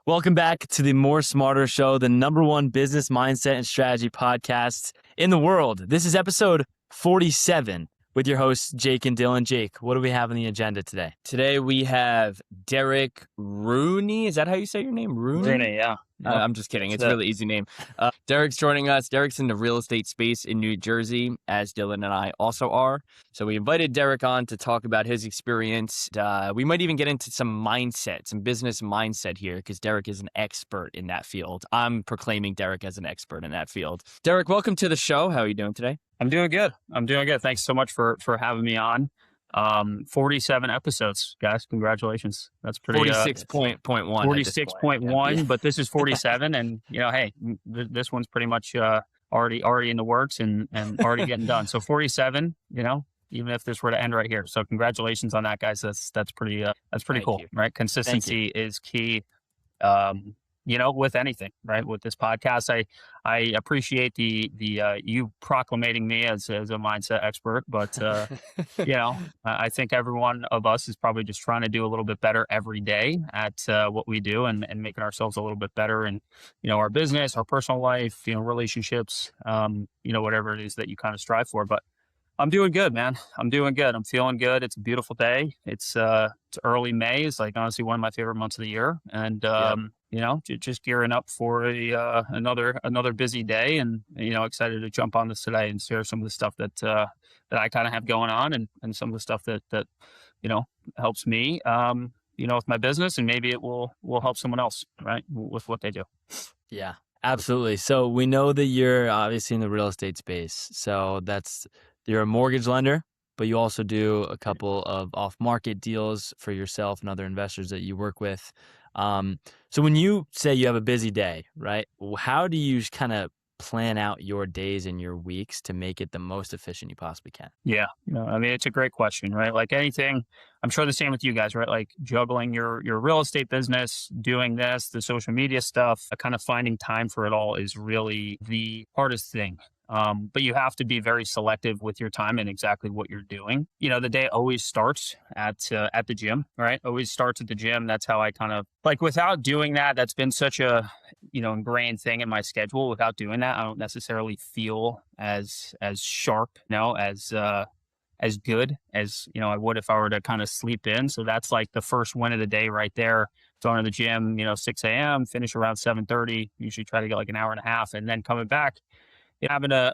Welcome back to the More Smarter Show, the number one business mindset and strategy podcast in the world. This is episode 47 with your hosts, Jake and Dylan. Jake, what do we have on the agenda today? Today we have Derek Rooney. Is that how you say your name? Rooney, yeah. I'm just kidding. It's a really easy name. Derek's joining us. Derek's in the real estate space in New Jersey, as Dylan and I also are. So we invited Derek on to talk about his experience. We might even get into some mindset, some business mindset here, because Derek is an expert in that field. I'm proclaiming Derek as an expert in that field. Derek, welcome to the show. How are you doing today? I'm doing good. Thanks so much for having me on. 47 episodes, guys. Congratulations. That's pretty 46.1. 46.1, yeah. But this is 47 and hey, this one's pretty much already in the works and already getting done. So 47, even if this were to end right here. So congratulations on that, guys. That's pretty cool, right? Consistency is key. With anything, right? With this podcast, I appreciate the you proclamating me as a mindset expert, but I think every one of us is probably just trying to do a little bit better every day at what we do and making ourselves a little bit better in our business, our personal life, relationships, whatever it is that you kind of strive for. But I'm doing good, man. I'm doing good. I'm feeling good. It's a beautiful day. It's early May. It's like honestly one of my favorite months of the year, and just gearing up for another busy day, and excited to jump on this today and share some of the stuff that I kind of have going on, and some of the stuff that helps me with my business, and maybe it will help someone else, right, with what they do. Yeah, absolutely. So we know that you're obviously in the real estate space. So you're a mortgage lender, but you also do a couple of off-market deals for yourself and other investors that you work with. So when you say you have a busy day, right, how do you kind of plan out your days and your weeks to make it the most efficient you possibly can? Yeah. It's a great question, right? Like anything, I'm sure the same with you guys, right? Like juggling your real estate business, doing this, the social media stuff, kind of finding time for it all is really the hardest thing. But you have to be very selective with your time and exactly what you're doing. The day always starts at the gym, right? Always starts at the gym. That's how I kind of without doing that, that's been such a, ingrained thing in my schedule. Without doing that, I don't necessarily feel as sharp, as good as, I would if I were to kind of sleep in. So that's like the first win of the day right there. Going to the gym, 6 a.m., finish around 7:30, usually try to get like an hour and a half, and then coming back, having a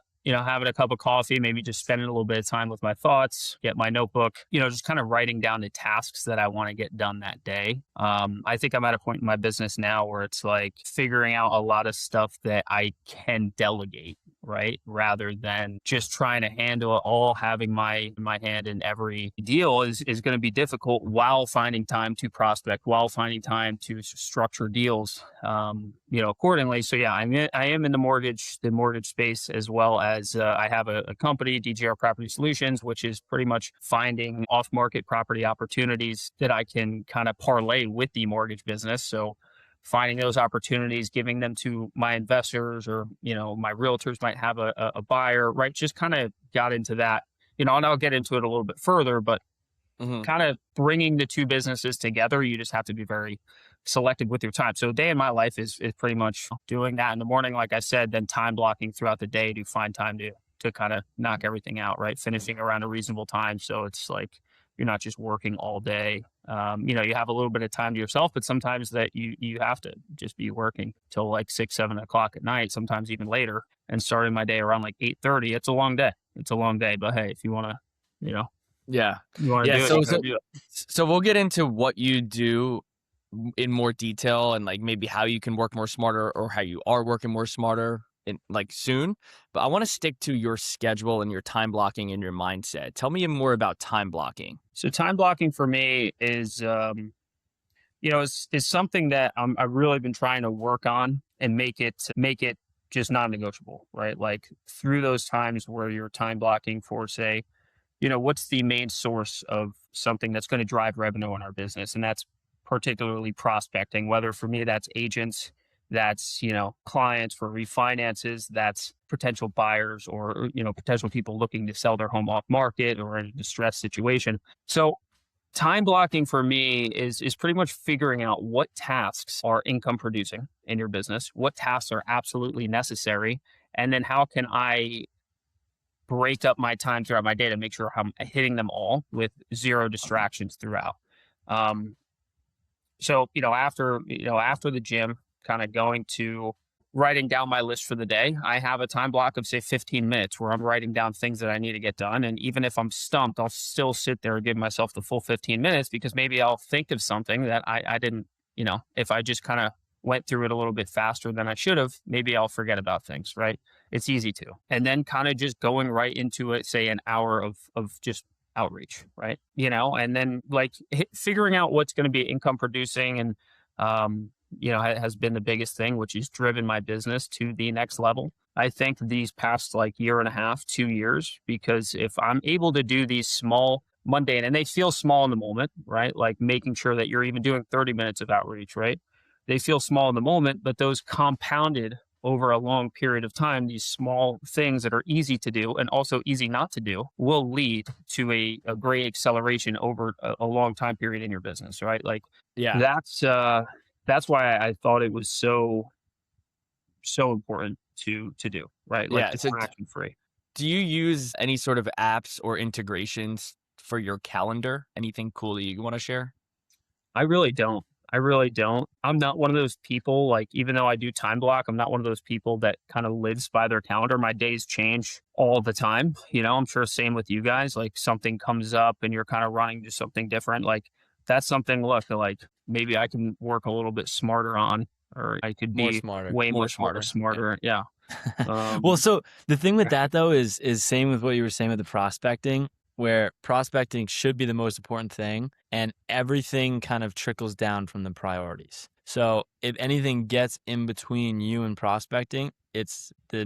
cup of coffee, maybe just spending a little bit of time with my thoughts, get my notebook, just kind of writing down the tasks that I want to get done that day. I think I'm at a point in my business now where it's like figuring out a lot of stuff that I can delegate, right? Rather than just trying to handle it all, having my hand in every deal is going to be difficult while finding time to prospect, while finding time to structure deals, accordingly. So yeah, I am in the mortgage space, as well as I have a company, DGR Property Solutions, which is pretty much finding off-market property opportunities that I can kind of parlay with the mortgage business. So finding those opportunities, giving them to my investors, or, my realtors might have a buyer, right? Just kind of got into that, and I'll get into it a little bit further, but kind of bringing the two businesses together, you just have to be very selective with your time. So a day in my life is pretty much doing that in the morning, like I said, then time blocking throughout the day to find time to kind of knock everything out, right? Finishing around a reasonable time. So it's like, you're not just working all day. You have a little bit of time to yourself, but sometimes that you have to just be working till like 6, 7 o'clock at night, sometimes even later, and starting my day around like 8:30. It's a long day, but hey, if you want to, Yeah. you want to do it. So we'll get into what you do in more detail, and like maybe how you can work more smarter, or how you are working more smarter soon. But I want to stick to your schedule and your time blocking and your mindset. Tell me more about time blocking. So time blocking for me is, is something that I've really been trying to work on and make it just non-negotiable, right? Like through those times where you're time blocking for, say, what's the main source of something that's going to drive revenue in our business? And that's particularly prospecting, whether for me, that's agents, that's, clients for refinances, that's potential buyers, or, potential people looking to sell their home off market or in a distressed situation. So Time blocking for me is pretty much figuring out what tasks are income producing in your business, what tasks are absolutely necessary, and then how can I break up my time throughout my day to make sure I'm hitting them all with zero distractions throughout. Um, so after the gym, kind of going to writing down my list for the day, I have a time block of say 15 minutes where I'm writing down things that I need to get done. And even if I'm stumped, I'll still sit there and give myself the full 15 minutes because maybe I'll think of something that I didn't, if I just kind of went through it a little bit faster than I should have, maybe I'll forget about things, right? It's easy to. And then kind of just going right into it, say an hour of just outreach, right? And then like figuring out what's going to be income producing and has been the biggest thing, which has driven my business to the next level. I think these past like year and a half, 2 years, because if I'm able to do these small mundane, and they feel small in the moment, right? Like making sure that you're even doing 30 minutes of outreach, right? They feel small in the moment, but those compounded over a long period of time, these small things that are easy to do and also easy not to do will lead to a great acceleration over a long time period in your business, right? Like Yeah. that's why I thought it was so important to do, right? Like Yeah. So distraction free. do you use any sort of apps or integrations for your calendar? Anything cool that you want to share? I really don't. I really don't. I'm not one of those people, like, even though I do time block, I'm not one of those people that kind of lives by their calendar. My days change all the time. I'm sure same with you guys. Like something comes up and you're kind of running to something different. Like that's something, look, like maybe I can work a little bit smarter on, or I could More be smarter. way More much more smarter. smarter. Yeah. Well, so the thing with that though is same with what you were saying with the prospecting, where prospecting should be the most important thing and everything kind of trickles down from the priorities. So if anything gets in between you and prospecting, it's the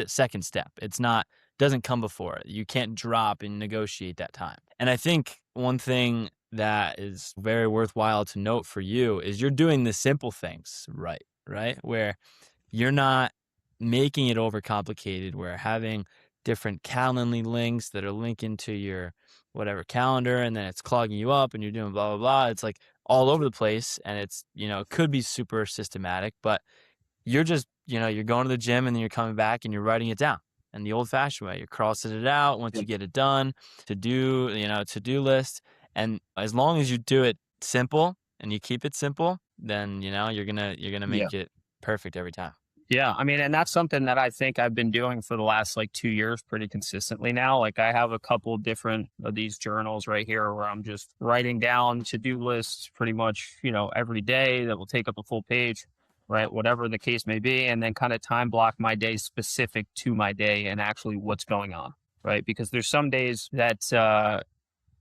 second step. It's not, doesn't come before it. You can't drop and negotiate that time. And I think one thing that is very worthwhile to note for you is you're doing the simple things right? Where you're not making it overcomplicated. We're having different Calendly links that are linking to your whatever calendar, and then it's clogging you up and you're doing blah, blah, blah. It's like all over the place, and it's, it could be super systematic, but you're just, you're going to the gym and then you're coming back and you're writing it down. And the old fashioned way, you're crossing it out once you get it done, to-do list. And as long as you do it simple and you keep it simple, then, you're gonna make it perfect every time. Yeah, I mean, and that's something that I think I've been doing for the last like 2 years pretty consistently now. Like I have a couple different of these journals right here where I'm just writing down to-do lists pretty much, every day that will take up a full page, right? Whatever the case may be, and then kind of time block my day specific to my day and actually what's going on, right? Because there's some days that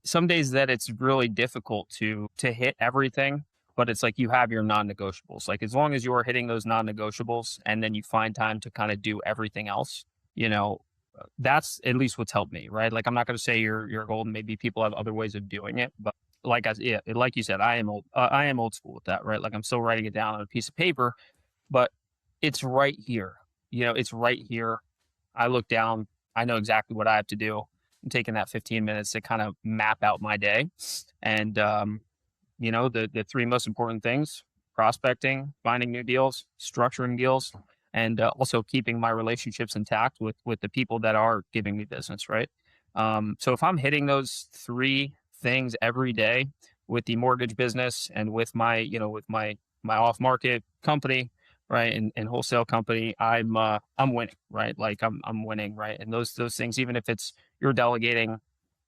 it's really difficult to hit everything, but it's like you have your non-negotiables. Like as long as you are hitting those non-negotiables and then you find time to kind of do everything else, that's at least what's helped me, right? Like I'm not going to say you're golden. Maybe people have other ways of doing it, but like you said, I am old school with that, right? Like I'm still writing it down on a piece of paper, but it's right here. It's right here. I look down, I know exactly what I have to do. I'm taking that 15 minutes to kind of map out my day. And, the three most important things: prospecting, finding new deals, structuring deals, and also keeping my relationships intact with the people that are giving me business, right? So if I'm hitting those three things every day with the mortgage business and with my off market company, right, and wholesale company, I'm winning, right? Like I'm winning, right? And those things, even if it's you're delegating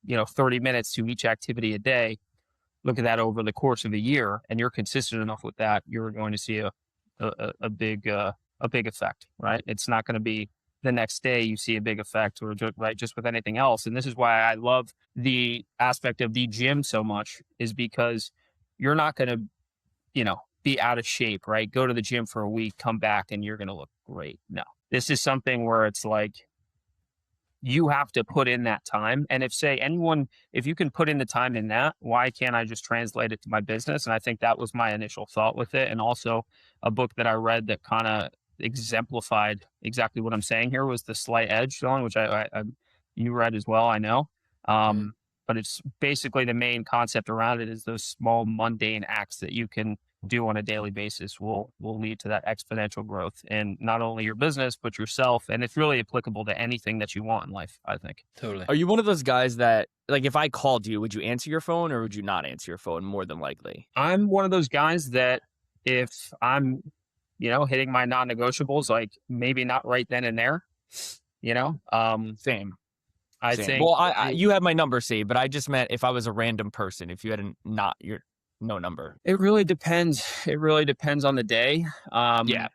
30 minutes to each activity a day, look at that over the course of a year, and you're consistent enough with that, you're going to see a big effect, right? It's not going to be the next day you see a big effect, or just with anything else. And this is why I love the aspect of the gym so much, is because you're not going to, be out of shape, right? Go to the gym for a week, come back, and you're going to look great. No, this is something where it's like, you have to put in that time. And if you can put in the time in that, why can't I just translate it to my business? And I think that was my initial thought with it. And also a book that I read that kind of exemplified exactly what I'm saying here was The Slight Edge, Dylan, which you read as well, I know. but it's basically the main concept around it is those small mundane acts that you can do on a daily basis will lead to that exponential growth in not only your business, but yourself. And it's really applicable to anything that you want in life, I think. Totally. Are you one of those guys that, like, if I called you, would you answer your phone or would you not answer your phone more than likely? I'm one of those guys that if I'm, hitting my non-negotiables, like maybe not right then and there, Same. I Same. think. Well, you have my number saved, but I just meant if I was a random person, if you had not your no number. It really depends. It really depends on the day. Yeah.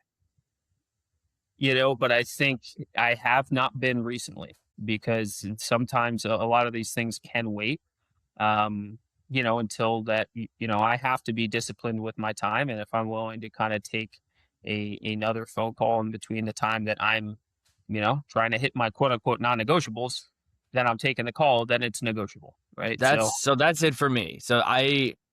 But I think I have not been recently because sometimes a lot of these things can wait, until that, I have to be disciplined with my time. And if I'm willing to kind of take another phone call in between the time that I'm, trying to hit my quote unquote non-negotiables, then I'm taking the call, then it's negotiable. Right. So that's it for me. So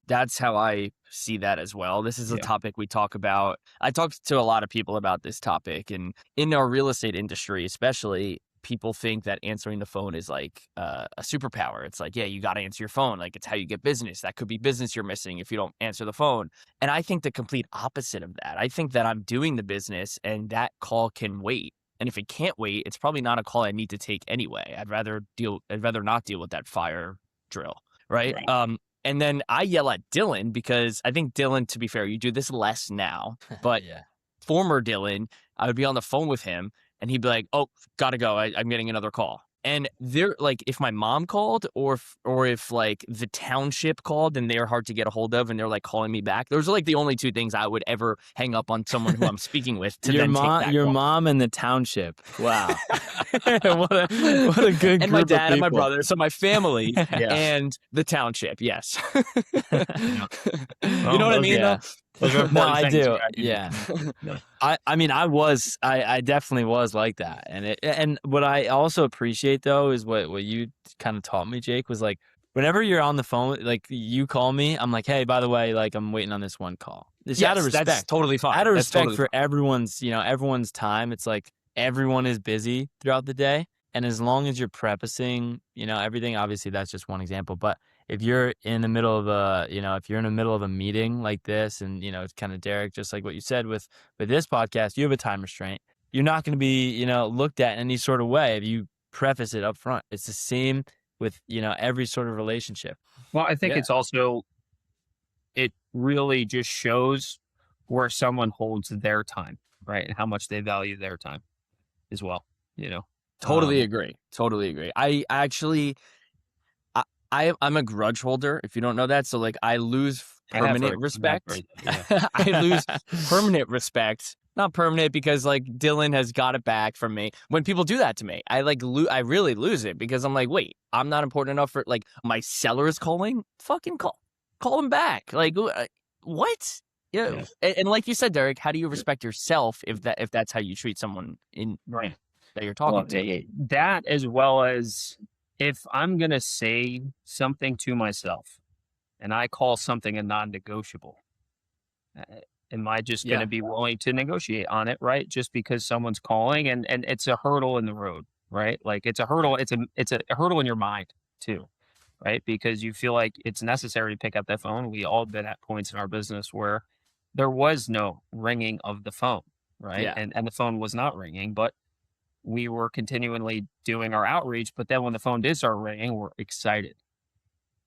that's how I see that as well. This is a topic we talk about. I talked to a lot of people about this topic, and in our real estate industry, especially, people think that answering the phone is like a superpower. It's like, yeah, you got to answer your phone. Like, it's how you get business. That could be business you're missing if you don't answer the phone. And I think the complete opposite of that. I think that I'm doing the business and that call can wait. And if it can't wait, it's probably not a call I need to take anyway. I'd rather not deal with that fire drill. Right. And then I yell at Dylan because I think Dylan, to be fair, you do this less now, but former Dylan, I would be on the phone with him and he'd be like, oh, gotta go. I'm getting another call. And they're like, if my mom called or if like the township called and they're hard to get a hold of and they're like calling me back, those are like the only two things I would ever hang up on someone who I'm speaking with to your then mom, take that your call. mom and the township. Wow. what a good and my group dad of and my people. brother. So my family Yeah. and the township. Yes. Yeah. You know what I mean? Yeah. Those are No, important I things. do. Yeah. I mean, I definitely was like that. And what I also appreciate though is what you kind of taught me, Jake, was like, whenever you're on the phone, like you call me, I'm like, hey, by the way, like I'm waiting on this one call. It's out of respect. That's totally fine. Out of That's respect totally for fine. everyone's time. It's like everyone is busy throughout the day. And as long as you're prefacing, everything, obviously that's just one example. But if you're in the middle of a meeting like this and, it's kind of Derek, just like what you said with this podcast, you have a time restraint. You're not going to be, looked at in any sort of way if you preface it up front. It's the same with, every sort of relationship. Well, I think it's also, it really just shows where someone holds their time, right? And how much they value their time as well, Totally agree. Totally agree. I actually, I'm a grudge holder, if you don't know that. So like I lose permanent respect. I lose permanent respect. Not permanent because like Dylan has got it back from me. When people do that to me, I really lose it because I'm like, wait, I'm not important enough for like my seller is calling. Fucking call him back. Like what? Yeah. And like you said, Derek, how do you respect yourself if that's how you treat someone that you're talking to? That, as well as if I'm going to say something to myself and I call something a non-negotiable, am I just going to be willing to negotiate on it, right? Just because someone's calling and it's a hurdle in the road, right? Like it's a hurdle. It's a hurdle in your mind too, right? Because you feel like it's necessary to pick up that phone. We all been at points in our business where there was no ringing of the phone, right? Yeah. And the phone was not ringing, but we were continually doing our outreach. But then when the phone did start ringing, we're excited,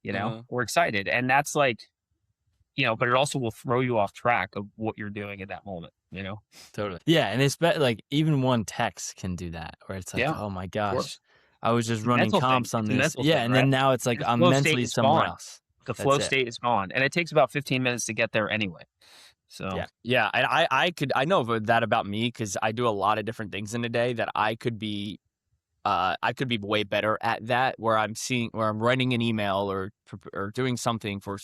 we're excited. And that's like, but it also will throw you off track of what you're doing at that moment, Totally. Yeah. And it's like even one text can do that where it's like, oh my gosh, I was just running comps on this. Yeah. And then now it's like I'm mentally somewhere else. The flow state is gone. And it takes about 15 minutes to get there anyway. So yeah, and I know that about me because I do a lot of different things in a day that I could be way better at that. Where I'm writing an email or doing something for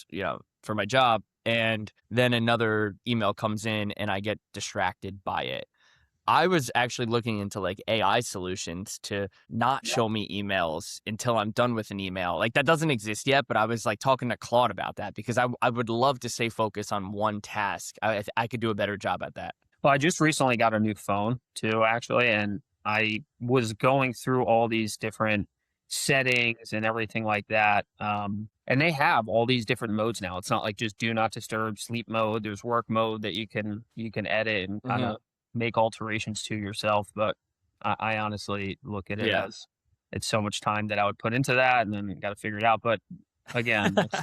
my job, and then another email comes in and I get distracted by it. I was actually looking into like AI solutions to not show me emails until I'm done with an email. Like that doesn't exist yet, but I was like talking to Claude about that because I would love to stay focused on one task. I could do a better job at that. Well, I just recently got a new phone too, actually, and I was going through all these different settings and everything like that. And they have all these different modes now. It's not like just do not disturb, sleep mode. There's work mode that you can edit and kind of make alterations to yourself. But I honestly look at it Yeah. as it's so much time that I would put into that, and then got to figure it out. But again, that's,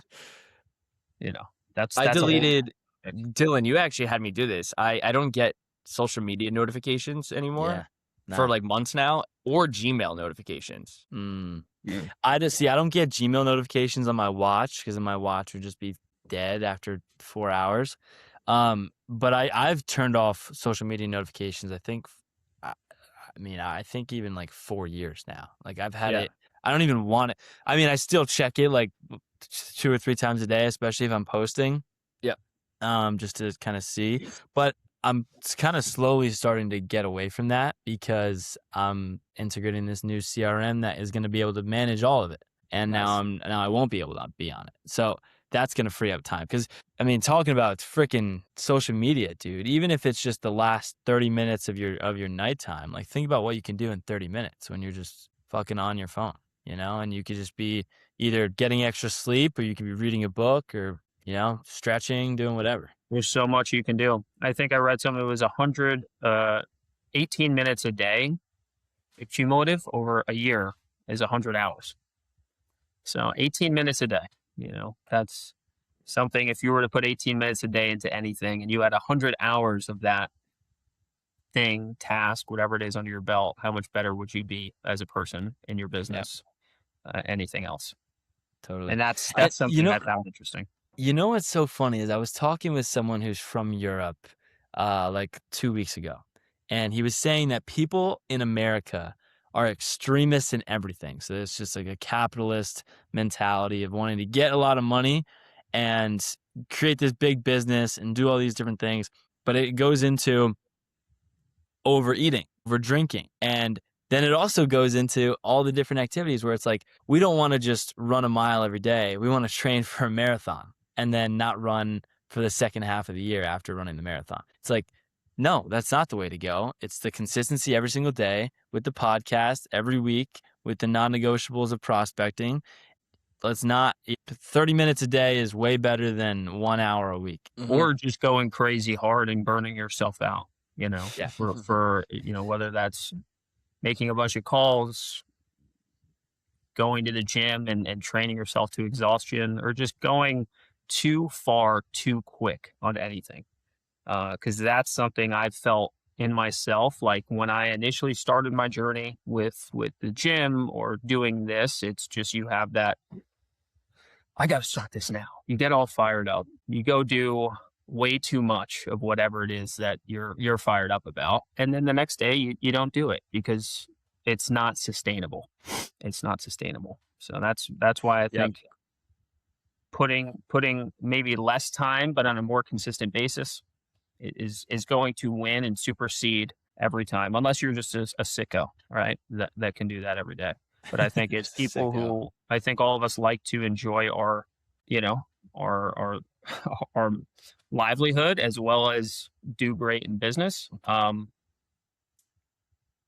I that's a whole deleted topic. Dylan. You actually had me do this. I don't get social media notifications anymore Yeah. for Nah. like months now, or Gmail notifications. I don't get Gmail notifications on my watch because my watch would just be dead after 4 hours. But I've turned off social media notifications. I think even like 4 years now. Like I've had it. I don't even want it. I mean, I still check it like 2 or 3 times a day, especially if I'm posting. Yep. Just to kind of see. But I'm kind of slowly starting to get away from that because I'm integrating this new CRM that is going to be able to manage all of it. And now I won't be able to be on it. So that's going to free up time. Because I mean, talking about freaking social media, dude, even if it's just the last 30 minutes of your nighttime, like think about what you can do in 30 minutes when you're just fucking on your phone, and you could just be either getting extra sleep or you could be reading a book or, stretching, doing whatever. There's so much you can do. I think I read something that was 18 minutes a day, cumulative over a year is 100 hours. So 18 minutes a day, that's something. If you were to put 18 minutes a day into anything and you had 100 hours of that thing, task, whatever it is under your belt, how much better would you be as a person in your business, anything else? Totally. And that's something I found interesting. You know what's so funny is I was talking with someone who's from Europe like 2 weeks ago, and he was saying that people in America are extremists in everything. So it's just like a capitalist mentality of wanting to get a lot of money and create this big business and do all these different things. But it goes into overeating, over drinking, and then it also goes into all the different activities where it's like, we don't want to just run a mile every day. We want to train for a marathon and then not run for the second half of the year after running the marathon. It's like, no, that's not the way to go. It's the consistency every single day with the podcast every week with the non-negotiables of prospecting. 30 minutes a day is way better than 1 hour a week. Or just going crazy hard and burning yourself out, for whether that's making a bunch of calls, going to the gym and training yourself to exhaustion, or just going too far too quick on anything. Because that's something I've felt in myself. Like when I initially started my journey with the gym or doing this, it's just you have that, I got to start this now. You get all fired up. You go do way too much of whatever it is that you're fired up about. And then the next day you don't do it because it's not sustainable. It's not sustainable. So that's why I think putting maybe less time, but on a more consistent basis is going to win and supersede every time, unless you're just a sicko, right? That can do that every day. But I think it's people who, I think all of us like to enjoy our livelihood as well as do great in business.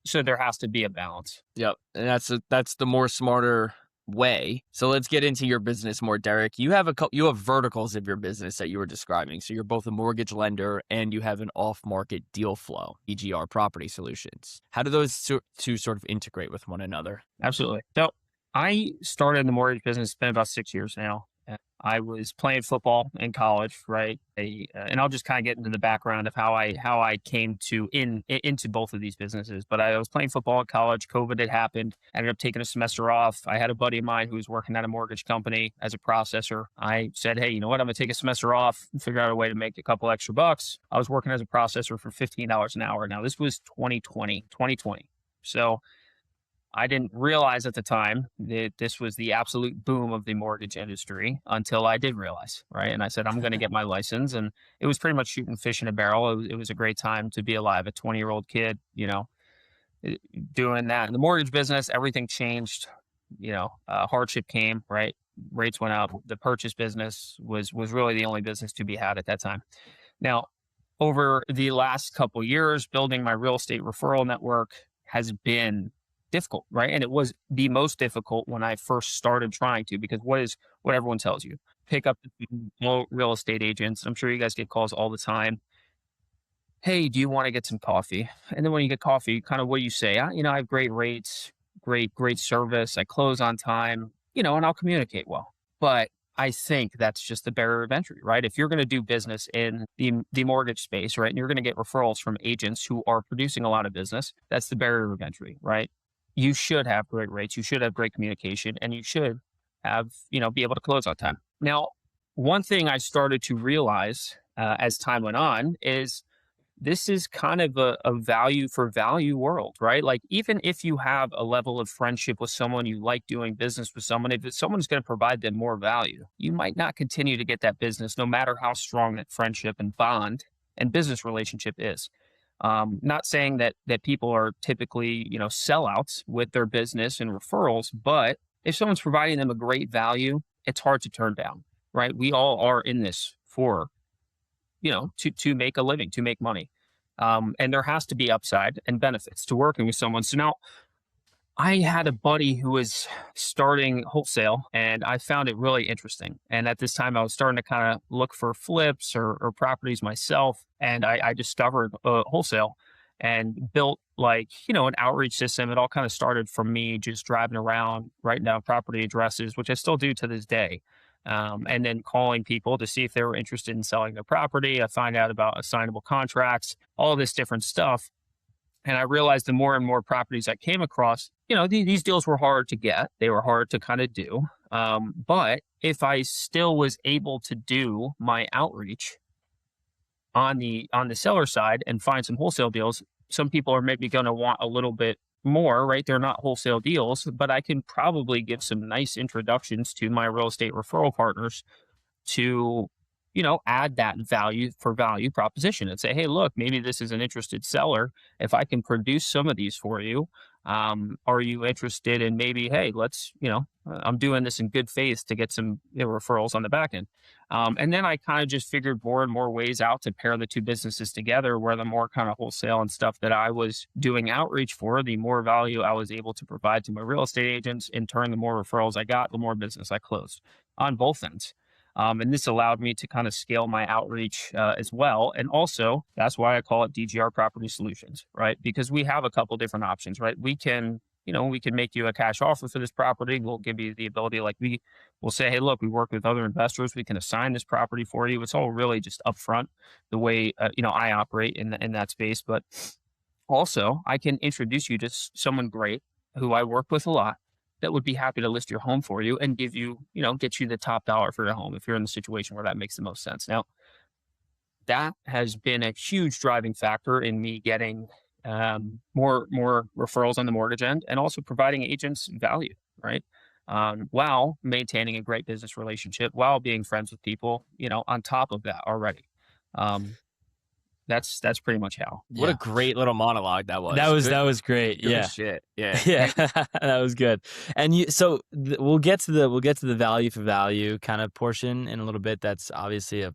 So there has to be a balance. Yep. And that's the more smarter way. So let's get into your business more, Derek. You have verticals of your business that you were describing. So you're both a mortgage lender and you have an off-market deal flow, EGR Property Solutions. How do those two sort of integrate with one another? Absolutely. So I started in the mortgage business. It's been about 6 years now. I was playing football in college, right? And I'll just kind of get into the background of how I came into both of these businesses. But I was playing football in college. COVID had happened. I ended up taking a semester off. I had a buddy of mine who was working at a mortgage company as a processor. I said, hey, you know what? I'm going to take a semester off and figure out a way to make a couple extra bucks. I was working as a processor for $15 an hour. Now, this was 2020. So I didn't realize at the time that this was the absolute boom of the mortgage industry until I did realize, right? And I said, I'm going to get my license. And it was pretty much shooting fish in a barrel. It was a great time to be alive, a 20-year-old kid, doing that. In the mortgage business, everything changed, hardship came, right? Rates went up. The purchase business was really the only business to be had at that time. Now, over the last couple years, building my real estate referral network has been difficult, right? And it was the most difficult when I first started trying to, because what everyone tells you? Pick up the phone, call real estate agents. I'm sure you guys get calls all the time. Hey, do you want to get some coffee? And then when you get coffee, kind of what do you say? I have great rates, great service. I close on time, and I'll communicate well. But I think that's just the barrier of entry, right? If you're going to do business in the mortgage space, right, and you're going to get referrals from agents who are producing a lot of business, that's the barrier of entry, right? You should have great rates, you should have great communication, and you should have, be able to close on time. Now, one thing I started to realize as time went on is this is kind of a value for value world, right? Like, even if you have a level of friendship with someone, you like doing business with someone, if someone's going to provide them more value, you might not continue to get that business, no matter how strong that friendship and bond and business relationship is. Not saying that people are typically, sellouts with their business and referrals, but if someone's providing them a great value, it's hard to turn down, right? We all are in this for to make a living, to make money. And there has to be upside and benefits to working with someone. So now I had a buddy who was starting wholesale, and I found it really interesting. And at this time, I was starting to kind of look for flips or properties myself. And I discovered wholesale and built, like, an outreach system. It all kind of started from me just driving around, writing down property addresses, which I still do to this day. And then calling people to see if they were interested in selling their property. I find out about assignable contracts, all this different stuff. And I realized the more and more properties I came across, these deals were hard to get. They were hard to kind of do. But if I still was able to do my outreach on the seller side and find some wholesale deals, some people are maybe going to want a little bit more, right? They're not wholesale deals, but I can probably give some nice introductions to my real estate referral partners to, add that value for value proposition and say, hey, look, maybe this is an interested seller. If I can produce some of these for you, are you interested in maybe, hey, let's, I'm doing this in good faith to get some referrals on the back end. And then I kind of just figured more and more ways out to pair the two businesses together, where the more kind of wholesale and stuff that I was doing outreach for, the more value I was able to provide to my real estate agents. In turn, the more referrals I got, the more business I closed on both ends. And this allowed me to kind of scale my outreach as well. And also, that's why I call it DGR Property Solutions, right? Because we have a couple different options, right? We can make you a cash offer for this property. We'll give you the ability, like, we'll say, hey, look, we work with other investors. We can assign this property for you. It's all really just upfront, the way, I operate in that space. But also, I can introduce you to someone great who I work with a lot, that would be happy to list your home for you and give you, get you the top dollar for your home if you're in the situation where that makes the most sense. Now, that has been a huge driving factor in me getting more referrals on the mortgage end, and also providing agents value, right? While maintaining a great business relationship, while being friends with people, on top of that already. That's pretty much how. What a great little monologue that was. That was great. Good Yeah. shit. Yeah. Yeah. That was good. And we'll get to the value for value kind of portion in a little bit. That's obviously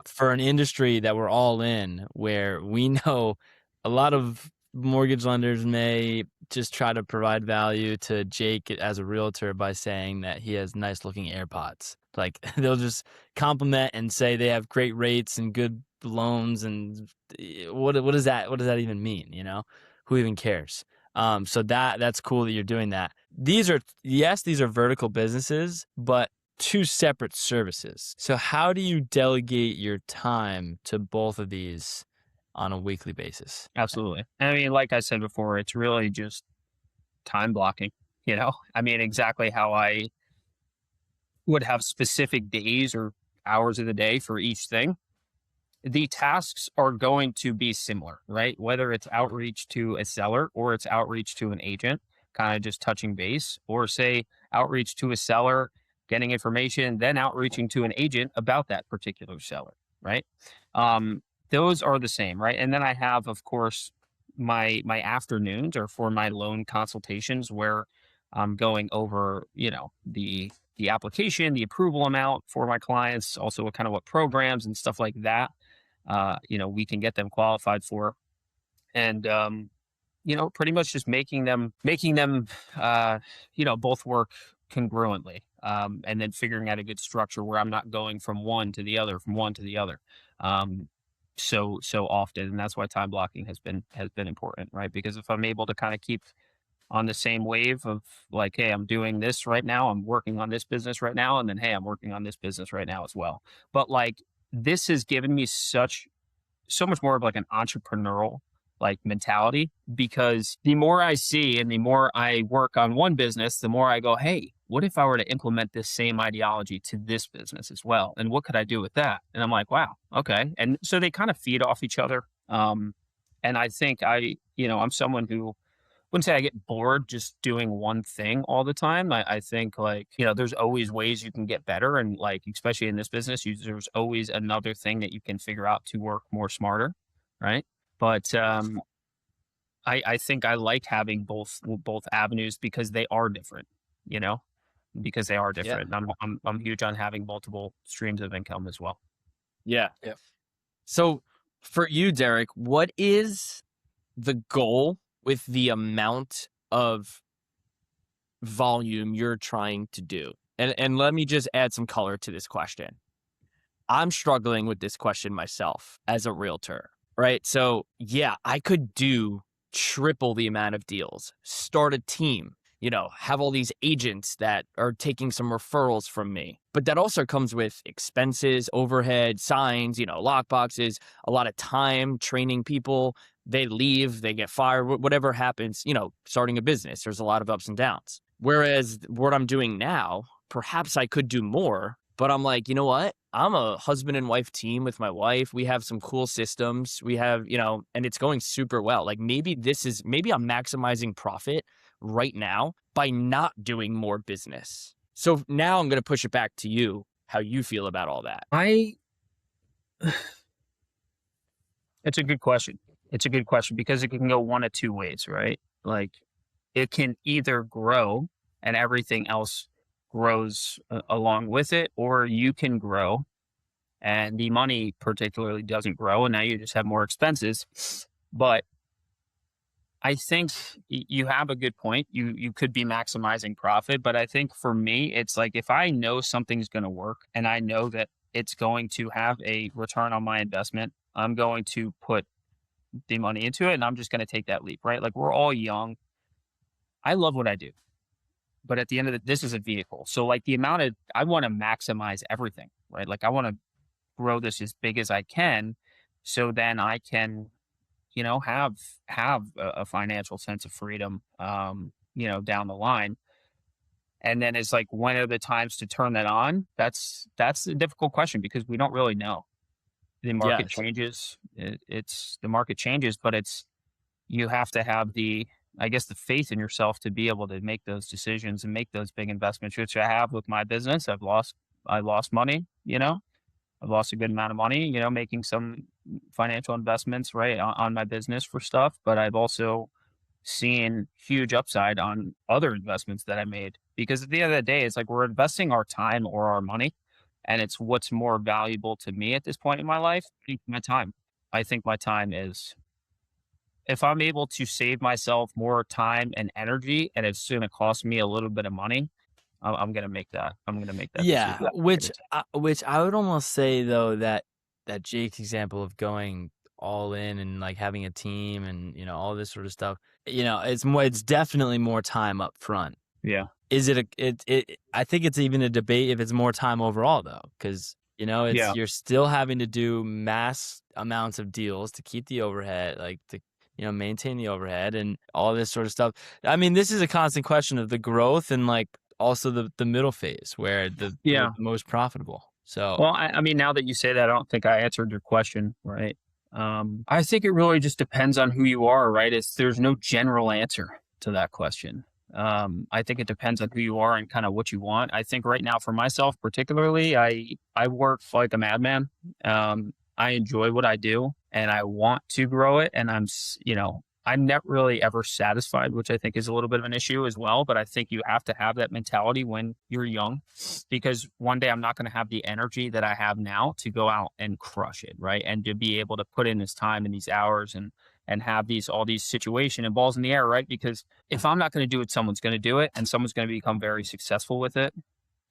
for an industry that we're all in, where we know a lot of mortgage lenders may just try to provide value to Jake as a realtor by saying that he has nice looking AirPods. Like, they'll just compliment and say they have great rates and good loans, and what does that even mean? Who even cares? So that's cool that you're doing that. These are vertical businesses, but two separate services. So how do you delegate your time to both of these on a weekly basis? Absolutely. I mean, like I said before, it's really just time blocking. Exactly how I would have specific days or hours of the day for each thing. The tasks are going to be similar, right? Whether it's outreach to a seller or it's outreach to an agent, kind of just touching base, or say outreach to a seller, getting information, then outreaching to an agent about that particular seller, right? Those are the same, right? And then I have, of course, my afternoons are for my loan consultations, where I'm going over, the application, the approval amount for my clients, also what programs and stuff like that, we can get them qualified for. And pretty much just making them, both work congruently. And then figuring out a good structure where I'm not going from one to the other, Um, so often. And that's why time blocking has been important, right? Because if I'm able to kind of keep on the same wave of like, hey, I'm doing this right now, I'm working on this business right now, and then hey, I'm working on this business right now as well. But like this has given me so much more of like an entrepreneurial like mentality, because the more I see and the more I work on one business, the more I go, hey, what if I were to implement this same ideology to this business as well? And what could I do with that? And I'm like, wow, okay. And so they kind of feed off each other. And I think I'm someone who wouldn't say I get bored just doing one thing all the time. I think like, there's always ways you can get better. And like, especially in this business, there's always another thing that you can figure out to work more smarter. Right. But I think I like having both avenues because they are different, you know, because they are Yeah. different. I'm huge on having multiple streams of income as well. Yeah. Yeah. So for you, Derek, what is the goal with the amount of volume you're trying to do? And let me just add some color to this question. I'm struggling with this question myself as a realtor, right? So yeah, I could do triple the amount of deals, start a team, have all these agents that are taking some referrals from me. But that also comes with expenses, overhead, signs, lock boxes, a lot of time training people. They leave, they get fired, whatever happens, starting a business, there's a lot of ups and downs. Whereas what I'm doing now, perhaps I could do more, but I'm like, you know what? I'm a husband and wife team with my wife. We have some cool systems. We have, and it's going super well. Like maybe I'm maximizing profit right now by not doing more business. So now I'm going to push it back to you, how you feel about all that. It's a good question. It's a good question because it can go one of two ways, right? Like it can either grow and everything else grows along with it, or you can grow and the money particularly doesn't grow and now you just have more expenses. But I think you have a good point. You could be maximizing profit, but I think for me, it's like if I know something's going to work and I know that it's going to have a return on my investment, I'm going to put the money into it and I'm just going to take that leap, right? Like we're all young. I love what I do, but at the end of this is a vehicle. So like I want to maximize everything, right? Like I want to grow this as big as I can, so then I can, have a financial sense of freedom, down the line. And then it's like, when are the times to turn that on? That's a difficult question because we don't really know. The market Yes. changes. The market changes, but you have to have the faith in yourself to be able to make those decisions and make those big investments, which I have with my business. I lost money, I've lost a good amount of money, making some financial investments, right, on my business for stuff. But I've also seen huge upside on other investments that I made, because at the end of the day, it's like we're investing our time or our money, and it's what's more valuable to me at this point in my life. My time. I think my time is, if I'm able to save myself more time and energy, and it's going to cost me a little bit of money, I'm going to make that. I'm going to make that Yeah, decision. which I would almost say though that Jake's example of going all in and like having a team and all this sort of stuff, it's definitely more time up front. Yeah. Is it I think it's even a debate if it's more time overall though, because you're still having to do mass amounts of deals to keep the overhead, like to maintain the overhead and all this sort of stuff. I mean, this is a constant question of the growth and like also the middle phase where the most profitable. So well, I mean, now that you say that, I don't think I answered your question right. I think it really just depends on who you are, right? There's no general answer to that question. I think it depends on who you are and kind of what you want. I think right now for myself particularly, I work like a madman. I enjoy what I do and I want to grow it, and I'm never really ever satisfied, which I think is a little bit of an issue as well. But I think you have to have that mentality when you're young, because one day I'm not going to have the energy that I have now to go out and crush it, right? And to be able to put in this time and these hours and have all these situation and balls in the air, right? Because if I'm not going to do it, someone's going to do it, and someone's going to become very successful with it.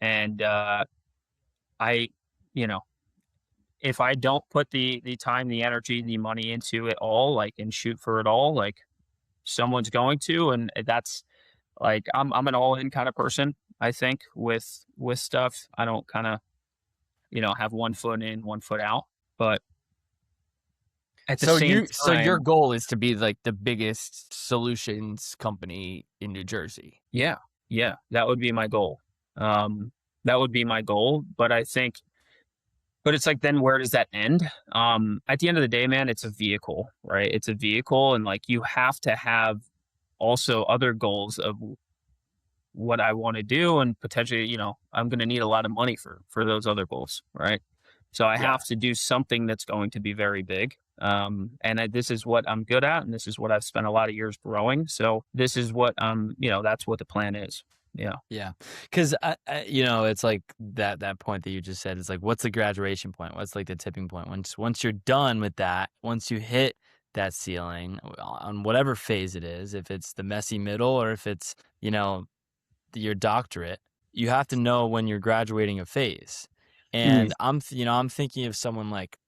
And I, you know, if I don't put the time, the energy, the money into it all, like, and shoot for it all, like, someone's going to, and that's like, I'm an all in kind of person, I think, with stuff. I don't kind of, have one foot in, one foot out. But at the same So your time, goal is to be like the biggest solutions company in New Jersey. yeah, that would be my goal. That would be my goal. But I think, but it's like, then where does that end? At the end of the day, man, it's a vehicle, right? It's a vehicle, and like, you have to have also other goals of what I want to do, and potentially, I'm going to need a lot of money for those other goals, right? So I Yeah. have to do something that's going to be very big. This is what I'm good at, and this is what I've spent a lot of years growing. So this is what that's what the plan is. Yeah. Yeah. Because, it's like that point that you just said, it's like, what's the graduation point? What's like the tipping point? Once you're done with that, once you hit that ceiling on whatever phase it is, if it's the messy middle or if it's, your doctorate, you have to know when you're graduating a phase. And I'm thinking of someone like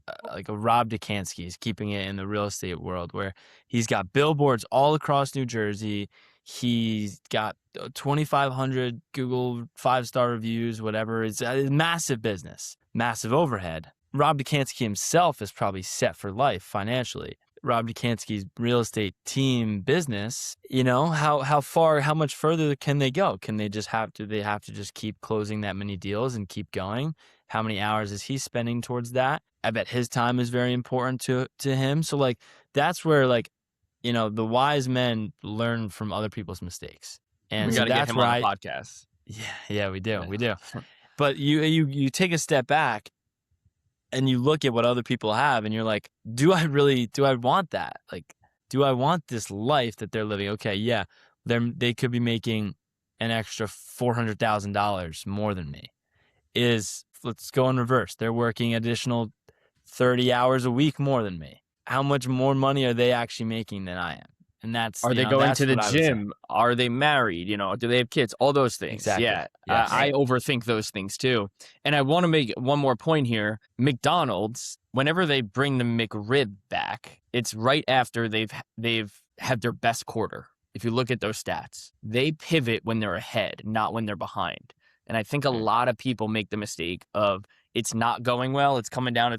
a Rob Dukansky is keeping it in the real estate world, where he's got billboards all across New Jersey. He's got 2,500 Google 5-star reviews, whatever. It's a massive business, massive overhead. Rob Dukansky himself is probably set for life financially. Rob Dukansky's real estate team business, how much further can they go? Do they have to just keep closing that many deals and keep going? How many hours is he spending towards that? I bet his time is very important to him. So like, that's where, like, the wise men learn from other people's mistakes. And We so got to get that's him where on the podcast. Yeah, we do. But you take a step back and you look at what other people have, and you're like, do I want that? Like, do I want this life that they're living? Okay, yeah, they could be making an extra $400,000 more than me. Let's go in reverse. They're working additional 30 hours a week more than me. How much more money are they actually making than I am? And Are they going to the gym? Are they married? Do they have kids? All those things. Exactly. Yeah. Yes. I overthink those things too. And I want to make one more point here. McDonald's, whenever they bring the McRib back, it's right after they've had their best quarter. If you look at those stats, they pivot when they're ahead, not when they're behind. And I think a lot of people make the mistake of, it's not going well, it's coming down.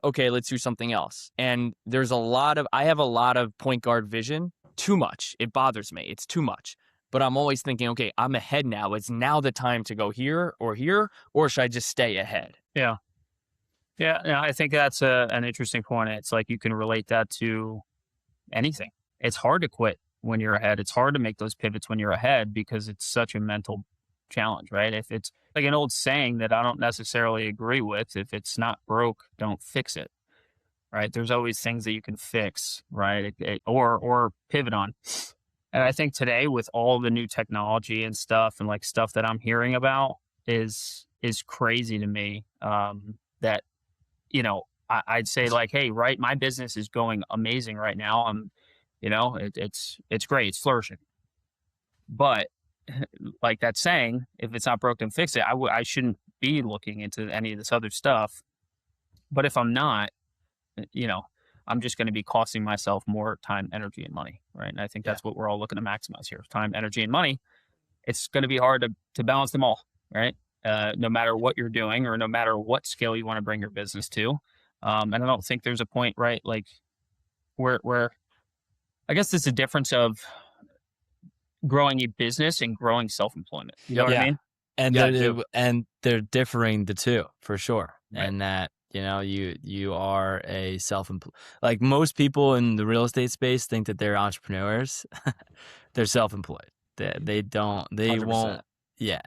Okay, let's do something else. And I have a lot of point guard vision. Too much. It bothers me. It's too much. But I'm always thinking, okay, I'm ahead now. It's now the time to go here, or should I just stay ahead? Yeah. Yeah. I think that's an interesting point. It's like, you can relate that to anything. It's hard to quit when you're ahead. It's hard to make those pivots when you're ahead, because it's such a mental challenge, right? If it's like an old saying that I don't necessarily agree with, if it's not broke, don't fix it. Right? There's always things that you can fix, right? Or pivot on. And I think today, with all the new technology and stuff, and like stuff that I'm hearing about, is crazy to me. That, I'd say, like, hey, right, my business is going amazing right now. It's great, it's flourishing. But like that saying, if it's not broke, then fix it. I shouldn't be looking into any of this other stuff. But if I'm not, I'm just going to be costing myself more time, energy, and money, right? And I think that's what we're all looking to maximize here: time, energy, and money. It's going to be hard to balance them all, right? No matter what you're doing, or no matter what scale you want to bring your business to. And I don't think there's a point, right, like, where I guess there's a difference of growing a business and growing self-employment. You know what I mean? And they're differing the two, for sure. Right. And that, you are a self-employed, like, most people in the real estate space think that they're entrepreneurs. They're self-employed. They don't, they 100%. won't. Yeah.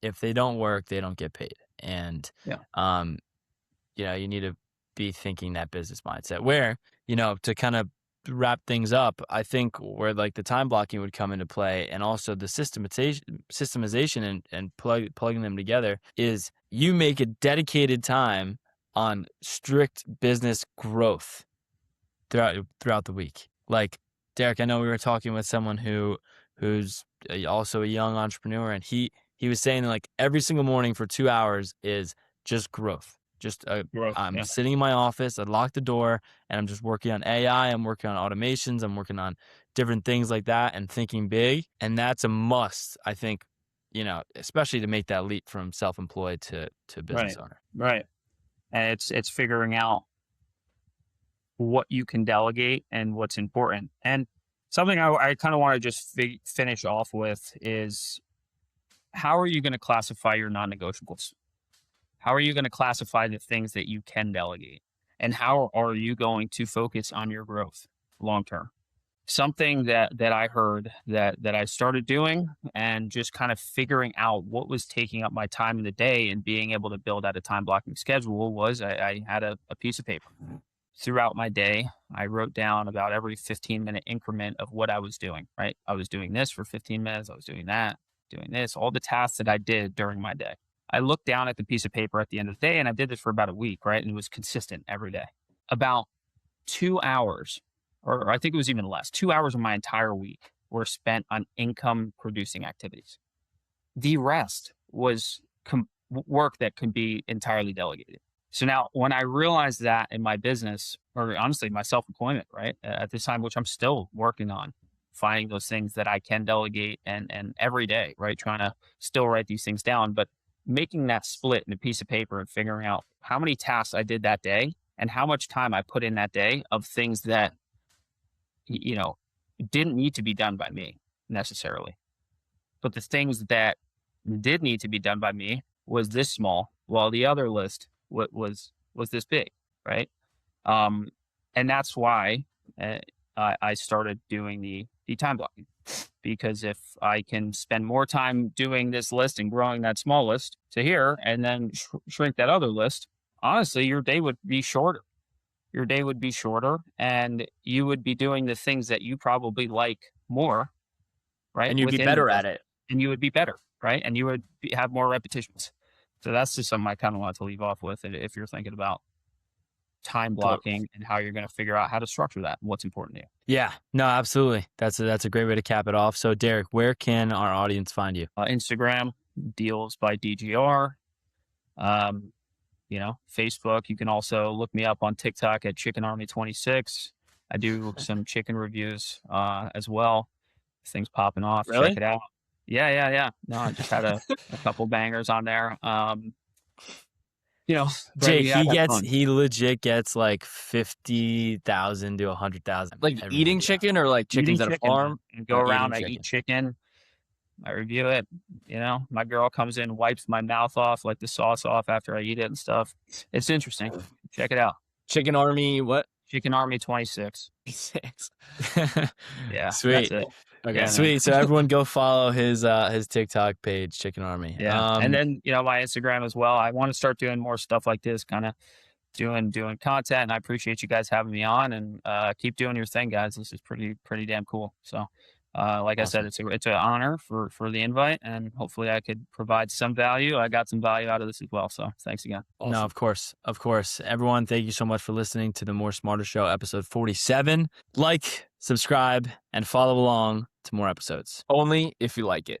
If they don't work, they don't get paid. And, you need to be thinking that business mindset where, to kind of wrap things up, I think where like the time blocking would come into play, and also the systemization and plugging them together, is you make a dedicated time on strict business growth throughout the week. Like, Derek, I know we were talking with someone who's also a young entrepreneur, and he was saying that like every single morning for 2 hours is just growth. Just Growth, I'm yeah. sitting in my office, I lock the door, and I'm just working on AI, I'm working on automations, I'm working on different things like that and thinking big. And that's a must, I think, especially to make that leap from self-employed to business owner. Right. And it's figuring out what you can delegate and what's important. And something I kind of want to just finish off with is, how are you going to classify your non-negotiables? How are you going to classify the things that you can delegate? And how are you going to focus on your growth long term? Something that I heard that I started doing, and just kind of figuring out what was taking up my time in the day and being able to build out a time blocking schedule, was I had a piece of paper. Throughout my day, I wrote down about every 15-minute increment of what I was doing, right? I was doing this for 15 minutes. I was doing that, doing this, all the tasks that I did during my day. I looked down at the piece of paper at the end of the day, and I did this for about a week, right? And it was consistent every day. About 2 hours, or I think it was even less, 2 hours of my entire week were spent on income producing activities. The rest was work that could be entirely delegated. So now when I realized that in my business, or honestly, my self-employment, right, at this time, which I'm still working on, finding those things that I can delegate, and every day, right, trying to still write these things down, but making that split in a piece of paper and figuring out how many tasks I did that day and how much time I put in that day of things that, didn't need to be done by me necessarily. But the things that did need to be done by me was this small, while the other list was this big, right? And that's why I started doing the time blocking, because if I can spend more time doing this list and growing that small list to here, and then shrink that other list, honestly, your day would be shorter. Your day would be shorter, and you would be doing the things that you probably like more, right? And you'd be better at it. And you would be better, right? And you would have more repetitions. So that's just something I kind of want to leave off with, if you're thinking about time blocking and how you're going to figure out how to structure that and what's important to you. Yeah, no, absolutely. That's a great way to cap it off. So Derek, where can our audience find you? Instagram, Deals by DGR. Facebook. You can also look me up on TikTok at Chicken Army 26. I do some chicken reviews as well. Things popping off. Really? Check it out. Yeah. No, I just had a couple bangers on there. Jake, he legit gets like 50,000 to 100,000. Like eating chicken, or like chickens at a farm? And go around, I eat chicken. I review it. My girl comes in, wipes my mouth off, like the sauce off after I eat it and stuff. It's interesting. Check it out. Chicken Army, what? Chicken Army 26. 26. Yeah. Sweet. That's it. Okay. Yeah, Sweet. So everyone go follow his TikTok page, Chicken Army. Yeah. And then, my Instagram as well. I want to start doing more stuff like this, kind of doing content. And I appreciate you guys having me on, and keep doing your thing, guys. This is pretty damn cool. So, like Awesome. I said, it's an honor for the invite, and hopefully I could provide some value. I got some value out of this as well. So thanks again. Awesome. No, of course. Everyone, thank you so much for listening to the More Smarter Show, episode 47. Like, subscribe, and follow along to more episodes. Only if you like it.